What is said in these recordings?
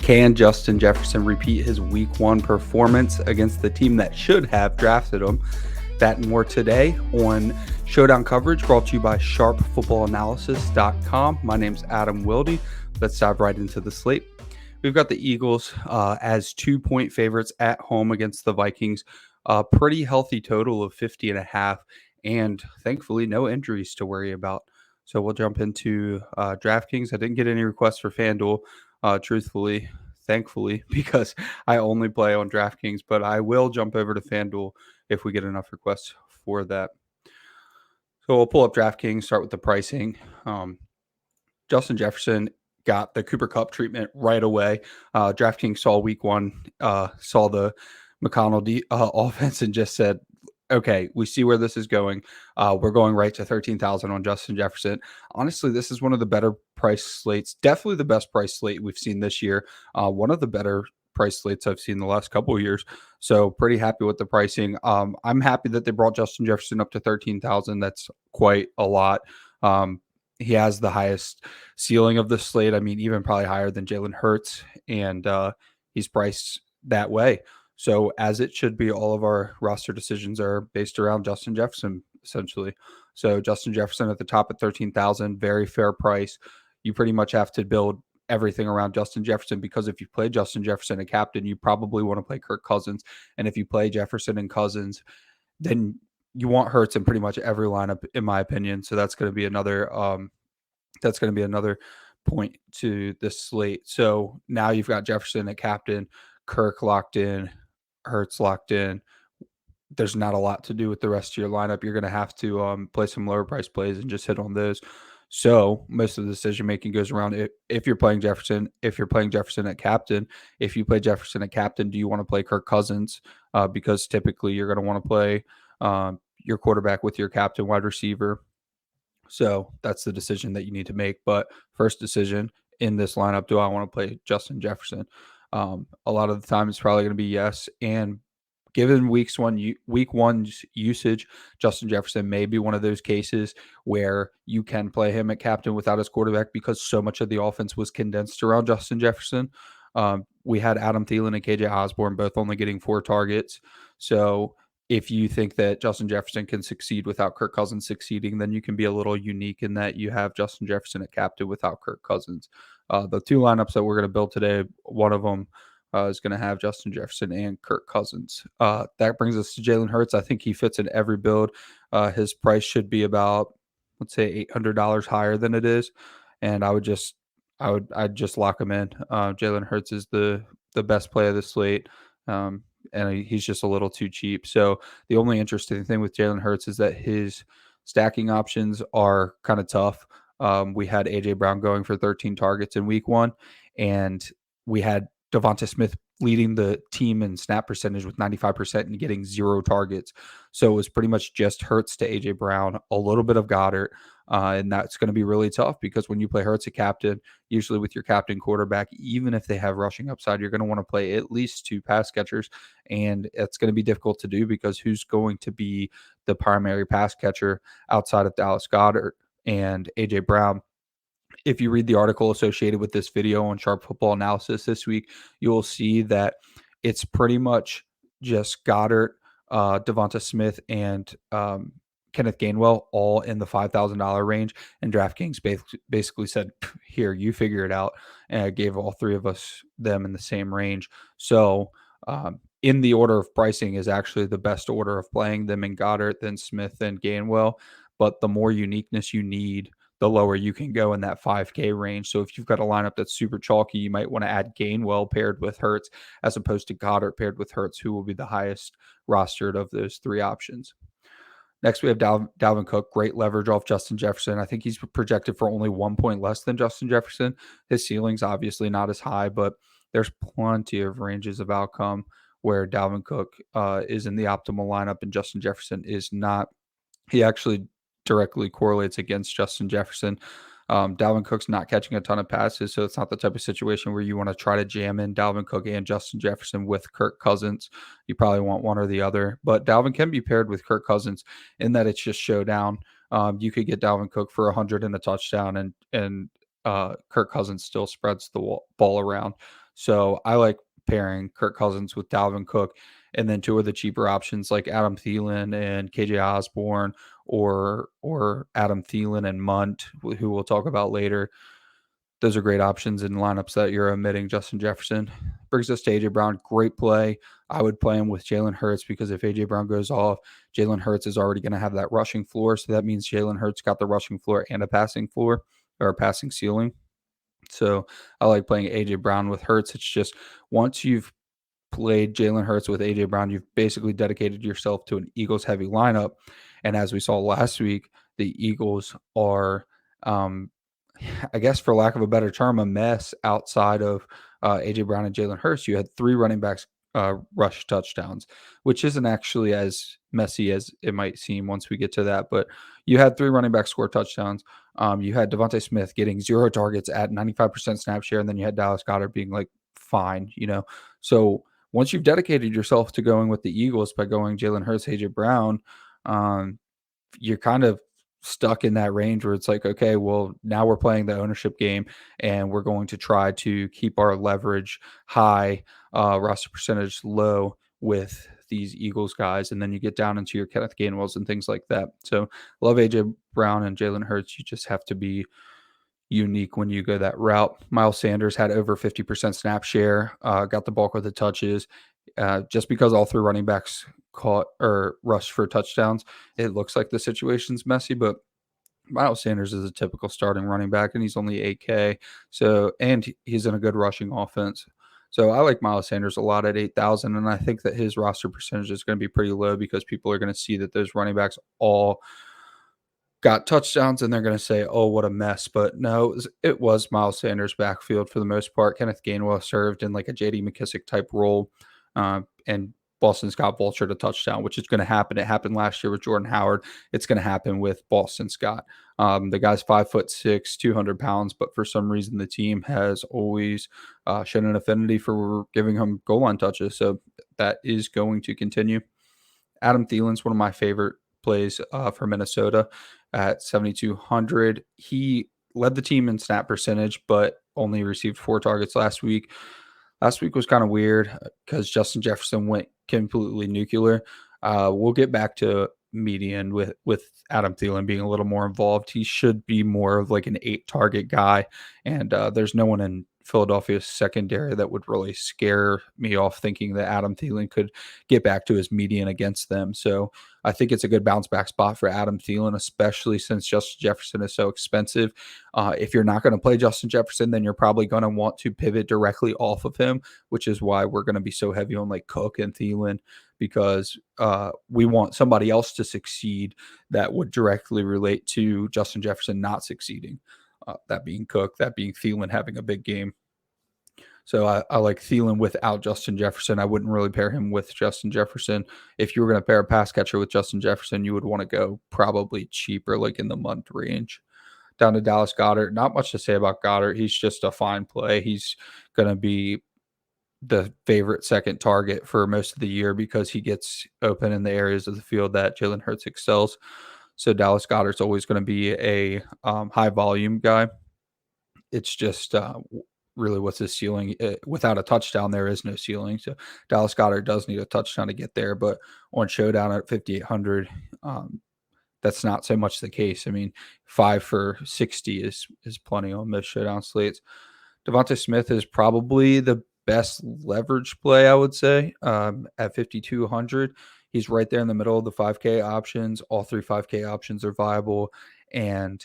Can Justin Jefferson repeat his week 1 performance against the team that should have drafted him? That and more today on Showdown coverage brought to you by sharpfootballanalysis.com. My name's Adam Wilde. Let's dive right into the slate. We've got the Eagles as 2-point favorites at home against the Vikings. A pretty healthy total of 50.5, and thankfully no injuries to worry about. So we'll jump into DraftKings. I didn't get any requests for FanDuel, thankfully, because I only play on DraftKings, but I will jump over to FanDuel if we get enough requests for that. So we'll pull up DraftKings, start with the pricing. Justin Jefferson got the Cooper Kupp treatment right away. DraftKings saw week 1, saw the McConnell offense and just said, okay, we see where this is going. We're going right to 13,000 on Justin Jefferson. Honestly, this is one of the better price slates, definitely the best price slate we've seen this year. One of the better price slates I've seen the last couple of years. So pretty happy with the pricing. I'm happy that they brought Justin Jefferson up to 13,000. That's quite a lot. He has the highest ceiling of the slate. I mean, even probably higher than Jalen Hurts, and he's priced that way. So as it should be, all of our roster decisions are based around Justin Jefferson, essentially. So Justin Jefferson at the top at 13,000, very fair price. You pretty much have to build everything around Justin Jefferson, because if you play Justin Jefferson a captain, you probably want to play Kirk Cousins. And if you play Jefferson and Cousins, then you want Hurts in pretty much every lineup, in my opinion. So that's going to be another point to this slate. So now you've got Jefferson at captain, Kirk locked in, Hurts locked in. There's not a lot to do with the rest of your lineup. You're going to have to play some lower price plays and just hit on those. So most of the decision making goes around if you're playing Jefferson, at captain. If you play Jefferson at captain, do you want to play Kirk Cousins? Because typically you're going to want to play your quarterback with your captain wide receiver. So that's the decision that you need to make. But first decision in this lineup, do I want to play Justin Jefferson? A lot of the time it's probably going to be yes. And given week one's usage, Justin Jefferson may be one of those cases where you can play him at captain without his quarterback, because so much of the offense was condensed around Justin Jefferson. We had Adam Thielen and KJ Osborne both only getting 4 targets. So if you think that Justin Jefferson can succeed without Kirk Cousins succeeding, then you can be a little unique in that you have Justin Jefferson at captain without Kirk Cousins. The 2 lineups that we're going to build today, one of them is going to have Justin Jefferson and Kirk Cousins. That brings us to Jalen Hurts. I think he fits in every build. His price should be about, let's say, $800 higher than it is, and I'd just lock him in. Jalen Hurts is the best play of the slate. And he's just a little too cheap. So the only interesting thing with Jalen Hurts is that his stacking options are kind of tough. We had A.J. Brown going for 13 targets in week 1, and we had Devonta Smith leading the team in snap percentage with 95% and getting 0 targets. So it was pretty much just Hurts to A.J. Brown, a little bit of Goddard. And that's going to be really tough, because when you play Hurts at captain, usually with your captain quarterback, even if they have rushing upside, you're going to want to play at least 2 pass catchers. And it's going to be difficult to do, because who's going to be the primary pass catcher outside of Dallas Goedert and A.J. Brown? If you read the article associated with this video on Sharp Football Analysis this week, you will see that it's pretty much just Goddard, Devonta Smith, and Kenneth Gainwell all in the $5,000 range, and DraftKings basically said, here, you figure it out, and gave all 3 of us them in the same range. So in the order of pricing is actually the best order of playing them in Goddard, then Smith, then Gainwell. But the more uniqueness you need, the lower you can go in that 5K range. So if you've got a lineup that's super chalky, you might want to add Gainwell paired with Hurts, as opposed to Goddard paired with Hurts, who will be the highest rostered of those 3 options. Next, we have Dalvin Cook. Great leverage off Justin Jefferson. I think he's projected for only 1 point less than Justin Jefferson. His ceiling's obviously not as high, but there's plenty of ranges of outcome where Dalvin Cook is in the optimal lineup and Justin Jefferson is not. He actually directly correlates against Justin Jefferson. Dalvin Cook's not catching a ton of passes, so it's not the type of situation where you want to try to jam in Dalvin Cook and Justin Jefferson with Kirk Cousins. You probably want one or the other, but Dalvin can be paired with Kirk Cousins in that it's just showdown. You could get Dalvin Cook for 100 and a touchdown, and Kirk Cousins still spreads the ball around. So I like pairing Kirk Cousins with Dalvin Cook, and then two of the cheaper options like Adam Thielen and KJ Osborne, or Adam Thielen and Munt, who we'll talk about later. Those are great options in lineups that you're omitting Justin Jefferson. Brings us to AJ Brown. Great play. I would play him with Jalen Hurts because if AJ Brown goes off, Jalen Hurts is already going to have that rushing floor. So that means Jalen Hurts got the rushing floor and a passing floor, or a passing ceiling. So I like playing AJ Brown with Hurts. It's just once you've played Jalen Hurts with AJ Brown, you've basically dedicated yourself to an Eagles heavy lineup. And as we saw last week, the Eagles are, um, I guess, for lack of a better term, a mess outside of AJ Brown and Jalen Hurts. You had three running backs rush touchdowns, which isn't actually as messy as it might seem once we get to that. But you had three running backs score touchdowns. You had Devontae Smith getting 0 targets at 95% snap share, and then you had Dallas Goedert being like fine, So once you've dedicated yourself to going with the Eagles by going Jalen Hurts, AJ Brown, um, you're kind of stuck in that range where it's like, okay, well, now we're playing the ownership game and we're going to try to keep our leverage high, roster percentage low with these Eagles guys. And then you get down into your Kenneth Gainwells and things like that. So love AJ Brown and Jalen Hurts. You just have to be unique when you go that route. Miles Sanders had over 50% snap share, got the bulk of the touches. Just because all three running backs caught or rushed for touchdowns, it looks like the situation's messy, but Miles Sanders is a typical starting running back, and he's only 8K. So, and he's in a good rushing offense. So I like Miles Sanders a lot at 8,000, and I think that his roster percentage is going to be pretty low because people are going to see that those running backs all got touchdowns and they're going to say, oh, what a mess. But no, it was Miles Sanders' backfield for the most part. Kenneth Gainwell served in like a JD McKissick type role. And Boston Scott vultured a touchdown, which is going to happen. It happened last year with Jordan Howard. It's going to happen with Boston Scott. The guy's 5'6", 200 pounds, but for some reason the team has always shown an affinity for giving him goal line touches. So that is going to continue. Adam Thielen's one of my favorite plays for Minnesota at 7,200. He led the team in snap percentage, but only received 4 targets last week. Last week was kind of weird because Justin Jefferson went completely nuclear. We'll get back to median with Adam Thielen being a little more involved. He should be more of like an 8-target guy, and there's no one in Philadelphia's secondary that would really scare me off thinking that Adam Thielen could get back to his median against them. So I think it's a good bounce back spot for Adam Thielen, especially since Justin Jefferson is so expensive. If you're not going to play Justin Jefferson, then you're probably going to want to pivot directly off of him, which is why we're going to be so heavy on like Cook and Thielen, because we want somebody else to succeed that would directly relate to Justin Jefferson not succeeding. That being Cook, that being Thielen having a big game. So I like Thielen without Justin Jefferson. I wouldn't really pair him with Justin Jefferson. If you were going to pair a pass catcher with Justin Jefferson, you would want to go probably cheaper, like in the month range. Down to Dallas Goedert. Not much to say about Goddard. He's just a fine play. He's going to be the favorite second target for most of the year because he gets open in the areas of the field that Jalen Hurts excels. So Dallas Goedert's always going to be a high volume guy. It's just really what's his ceiling. Without a touchdown, there is no ceiling. So Dallas Goedert does need a touchdown to get there. But on Showdown at 5,800, that's not so much the case. I mean, 5 for 60 is plenty on most Showdown slates. Devontae Smith is probably the best leverage play, I would say, at 5,200. He's right there in the middle of the 5K options. All 3 5K options are viable. And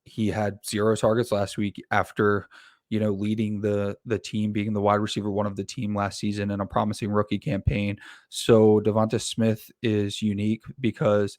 he had 0 targets last week after, leading the team, being the wide receiver one of the team last season in a promising rookie campaign. So Devonta Smith is unique because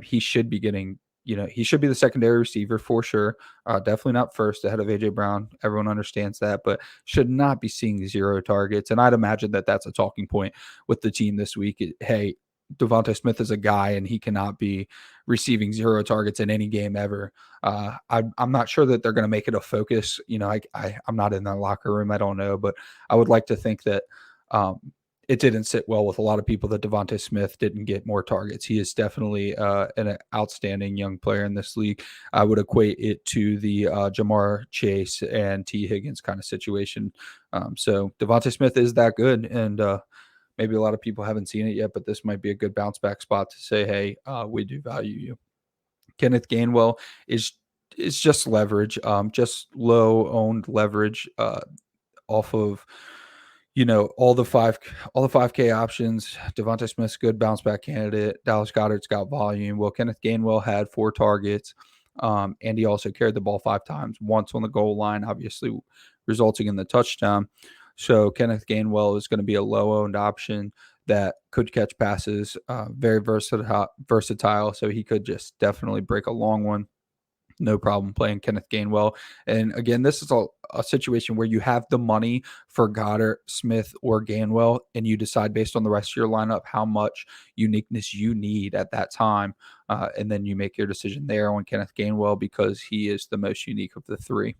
he should be getting, he should be the secondary receiver for sure. Definitely not first ahead of AJ Brown. Everyone understands that, but should not be seeing 0 targets. And I'd imagine that that's a talking point with the team this week. Hey, Devonta Smith is a guy and he cannot be receiving 0 targets in any game ever. I'm not sure that they're going to make it a focus. I'm not in that locker room. I don't know, but I would like to think that it didn't sit well with a lot of people that Devontae Smith didn't get more targets. He is definitely an outstanding young player in this league. I would equate it to the Jamar Chase and T. Higgins kind of situation. So Devontae Smith is that good, and maybe a lot of people haven't seen it yet, but this might be a good bounce back spot to say, hey, we do value you. Kenneth Gainwell is just leverage, just low owned leverage off of all the 5K options. Devontae Smith's good bounce back candidate. Dallas Goedert's got volume. Well, Kenneth Gainwell had 4 targets, and he also carried the ball 5 times, once on the goal line, obviously resulting in the touchdown. So Kenneth Gainwell is going to be a low-owned option that could catch passes, very versatile. So he could just definitely break a long one. No problem playing Kenneth Gainwell. And again, this is a situation where you have the money for Goddard, Smith, or Gainwell, and you decide based on the rest of your lineup how much uniqueness you need at that time. And then you make your decision there on Kenneth Gainwell because he is the most unique of the 3.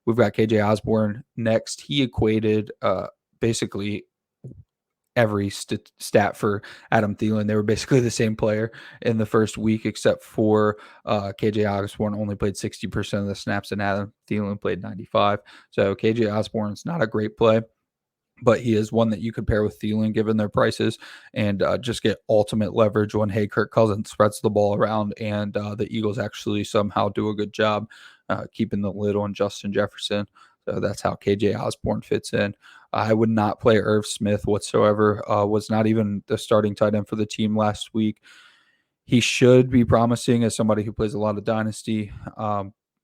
We've got KJ Osborne next. He equated basically every stat for Adam Thielen. They were basically the same player in the first week, except for KJ Osborne only played 60% of the snaps, and Adam Thielen played 95. So KJ Osborne's not a great play, but he is one that you could pair with Thielen given their prices and just get ultimate leverage when, hey, Kirk Cousins spreads the ball around and the Eagles actually somehow do a good job keeping the lid on Justin Jefferson. So that's how KJ Osborne fits in. I would not play Irv Smith whatsoever. Was not even the starting tight end for the team last week. He should be promising as somebody who plays a lot of dynasty.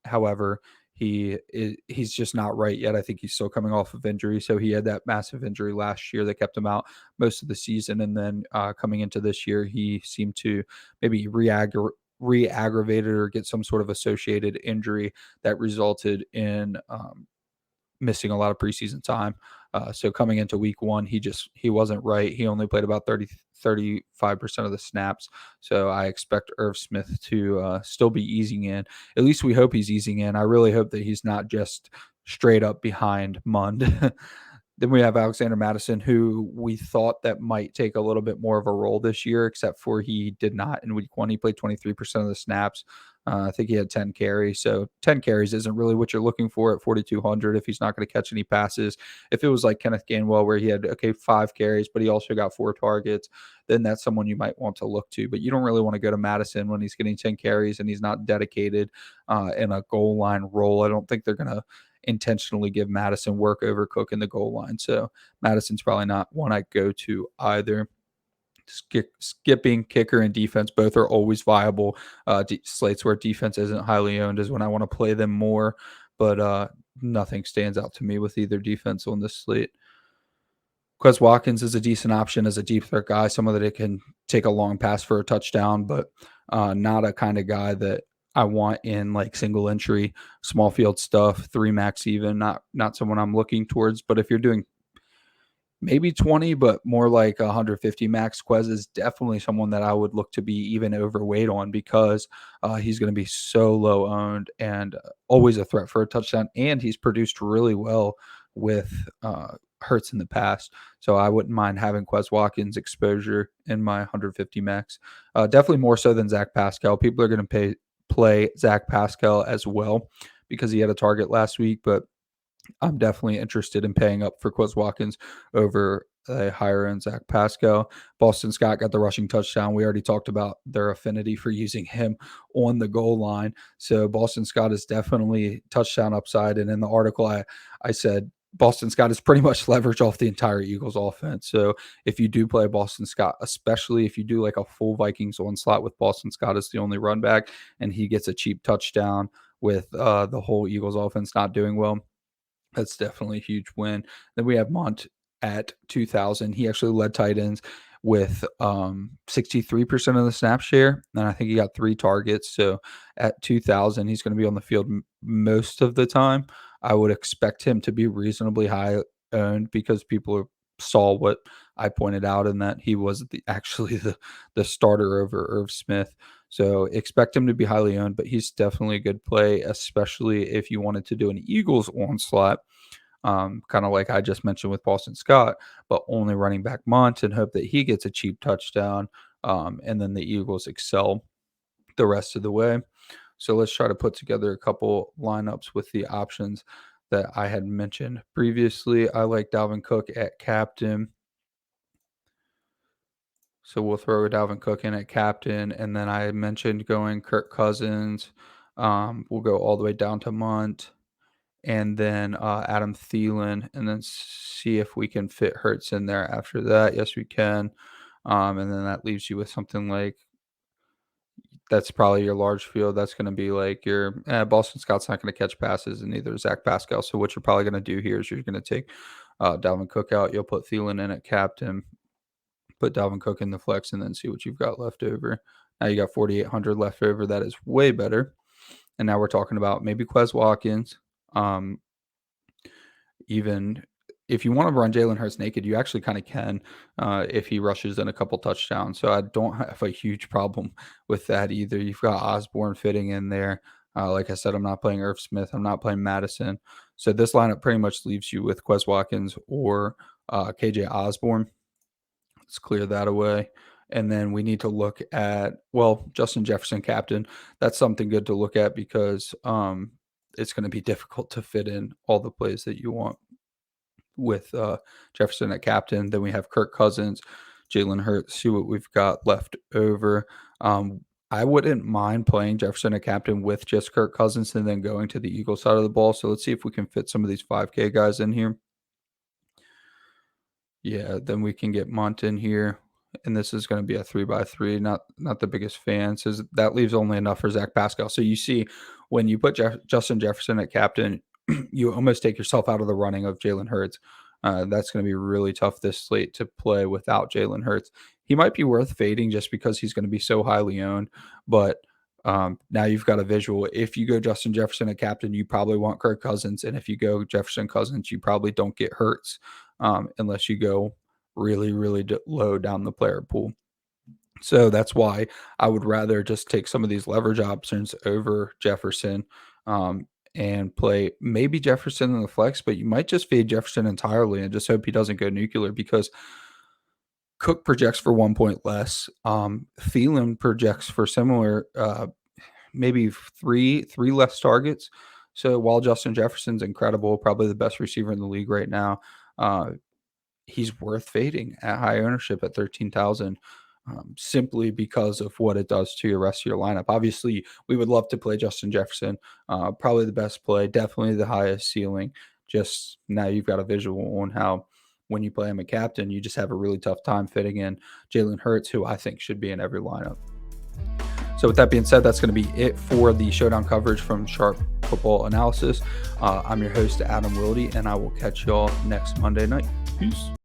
However, he's just not right yet. I think he's still coming off of injury. So he had that massive injury last year that kept him out most of the season. And then coming into this year, he seemed to maybe re-aggravated or get some sort of associated injury that resulted in missing a lot of preseason time. So coming into week 1, he wasn't right. He only played about 35% of the snaps. So I expect Irv Smith to still be easing in. At least we hope he's easing in. I really hope that he's not just straight up behind Mund. Then we have Alexander Mattison, who we thought that might take a little bit more of a role this year, except for he did not in week 1. He played 23% of the snaps. I think he had 10 carries. So 10 carries isn't really what you're looking for at 4,200 if he's not going to catch any passes. If it was like Kenneth Gainwell, where he had, 5 carries, but he also got 4 targets, then that's someone you might want to look to. But you don't really want to go to Mattison when he's getting 10 carries and he's not dedicated in a goal line role. I don't think they're going to intentionally give Mattison work over Cook in the goal line. So Madison's probably not one I go to either. Skipping kicker and defense, both are always viable. Slates where defense isn't highly owned is when I want to play them more, but nothing stands out to me with either defense on this slate. Quez Watkins is a decent option as a deep threat guy, someone that can take a long pass for a touchdown, but not a kind of guy that I want in like single entry, small field stuff, 3 max even, not someone I'm looking towards. But if you're doing maybe 20, but more like 150 max, Quez is definitely someone that I would look to be even overweight on because he's going to be so low owned and always a threat for a touchdown. And he's produced really well with Hurts in the past. So I wouldn't mind having Quez Watkins exposure in my 150 max. Definitely more so than Zach Pascal. People are going to play Zach Pascal as well because he had a target last week, but I'm definitely interested in paying up for Quez Watkins over a higher end Zach Pascal. Boston Scott got the rushing touchdown. We already talked about their affinity for using him on the goal line. So Boston Scott is definitely touchdown upside. And in the article, I said Boston Scott is pretty much leverage off the entire Eagles offense. So if you do play Boston Scott, especially if you do like a full Vikings onslaught with Boston Scott as the only run back and he gets a cheap touchdown with the whole Eagles offense not doing well, that's definitely a huge win. Then we have Mont at 2,000. He actually led tight ends with 63% of the snap share, and I think he got 3 targets. So at 2,000, he's going to be on the field most of the time. I would expect him to be reasonably high owned because people saw what I pointed out in that he was actually the starter over Irv Smith. So expect him to be highly owned, but he's definitely a good play, especially if you wanted to do an Eagles onslaught. kind of like I just mentioned with Boston Scott, but only running back Mont and hope that he gets a cheap touchdown. And then the Eagles excel the rest of the way. So let's try to put together a couple lineups with the options that I had mentioned previously. I like Dalvin Cook at captain. So we'll throw Dalvin Cook in at captain. And then I mentioned going Kirk Cousins. We'll go all the way down to Munt. And then Adam Thielen. And then see if we can fit Hurts in there after that. Yes, we can. And then that leaves you with something like that's probably your large field. That's going to be like your Boston Scott's not going to catch passes, and neither is Zach Pascal. So what you're probably going to do here is you're going to take Dalvin Cook out. You'll put Thielen in at captain, put Dalvin Cook in the flex, and then see what you've got left over. Now you got 4,800 left over. That is way better. And now we're talking about maybe Quez Watkins. Even if you want to run Jalen Hurts naked, you actually kind of can if he rushes in a couple touchdowns. So I don't have a huge problem with that either. You've got Osborne fitting in there. Like I said, I'm not playing Irv Smith. I'm not playing Madison. So this lineup pretty much leaves you with Quez Watkins or KJ Osborne. Let's clear that away. And then we need to look at, well, Justin Jefferson captain. That's something good to look at because it's going to be difficult to fit in all the plays that you want with Jefferson at captain. Then we have Kirk Cousins, Jalen Hurts, see what we've got left over. I wouldn't mind playing Jefferson at captain with just Kirk Cousins and then going to the Eagles side of the ball. So let's see if we can fit some of these 5K guys in here. Yeah, then we can get Mont in here. And this is going to be a 3x3. Not the biggest fan. So that leaves only enough for Zach Pascal. So you see, when you put Justin Jefferson at captain, you almost take yourself out of the running of Jalen Hurts. That's going to be really tough this slate to play without Jalen Hurts. He might be worth fading just because he's going to be so highly owned. But now you've got a visual. If you go Justin Jefferson at captain, you probably want Kirk Cousins. And if you go Jefferson Cousins, you probably don't get Hurts unless you go really, really low down the player pool. So that's why I would rather just take some of these leverage options over Jefferson and play maybe Jefferson in the flex, but you might just fade Jefferson entirely and just hope he doesn't go nuclear because Cook projects for 1 point less. Thielen projects for similar, maybe three less targets. So while Justin Jefferson's incredible, probably the best receiver in the league right now, he's worth fading at high ownership at 13,000 simply because of what it does to your rest of your lineup. Obviously, we would love to play Justin Jefferson, probably the best play, definitely the highest ceiling. Just now you've got a visual on how when you play him a captain, you just have a really tough time fitting in Jalen Hurts, who I think should be in every lineup. So with that being said, that's going to be it for the Showdown coverage from Sharp Football Analysis. I'm your host, Adam Wilde, and I will catch y'all next Monday night. Peace.